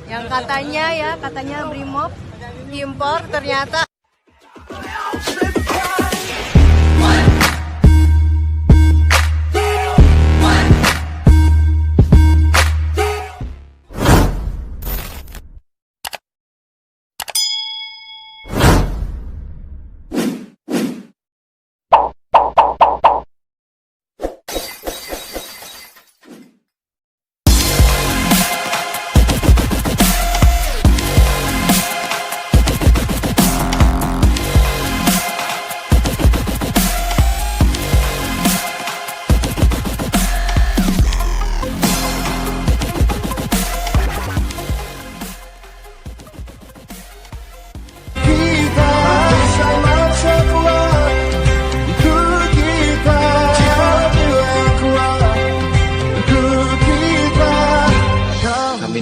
Yang katanya Brimob impor ternyata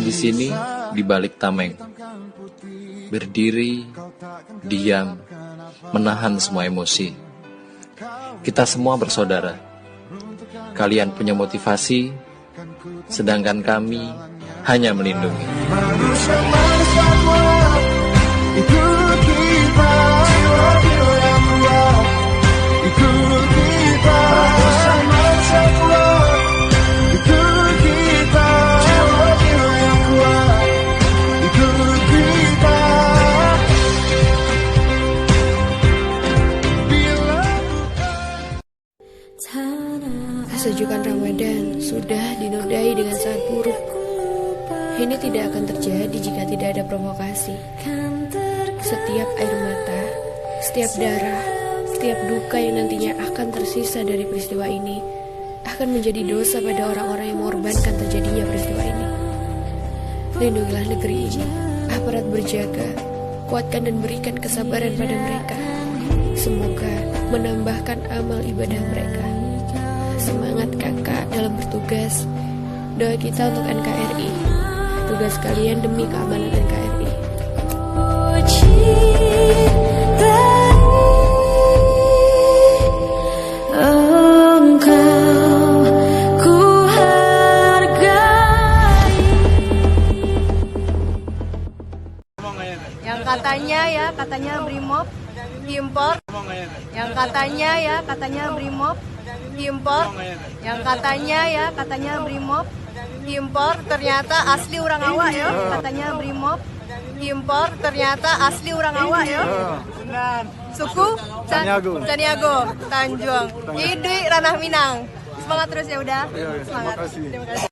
di sini di balik tameng, berdiri, diam, menahan semua emosi. Kita semua bersaudara. Kalian punya motivasi, sedangkan kami hanya melindungi. Sejukan Ramadan sudah dinodai dengan sangat buruk. Ini tidak akan terjadi jika tidak ada provokasi. Setiap air mata, setiap darah, setiap duka yang nantinya akan tersisa dari peristiwa ini akan menjadi dosa pada orang-orang yang mengorbankan terjadinya peristiwa ini. Lindungilah negeri ini, aparat berjaga, kuatkan dan berikan kesabaran pada mereka. Semoga menambahkan amal ibadah mereka. Semangat kakak dalam bertugas. Doa kita untuk NKRI. Tugas kalian demi keamanan NKRI. yang katanya Brimob impor. Yang katanya Brimob impor. Yang katanya Brimob impor ternyata asli orang awak ya. Katanya Brimob impor ternyata asli orang awak ya. Suku Caniago Tanjung. Idui Ranah Minang. Semangat terus ya udah. Semangat. Terima kasih.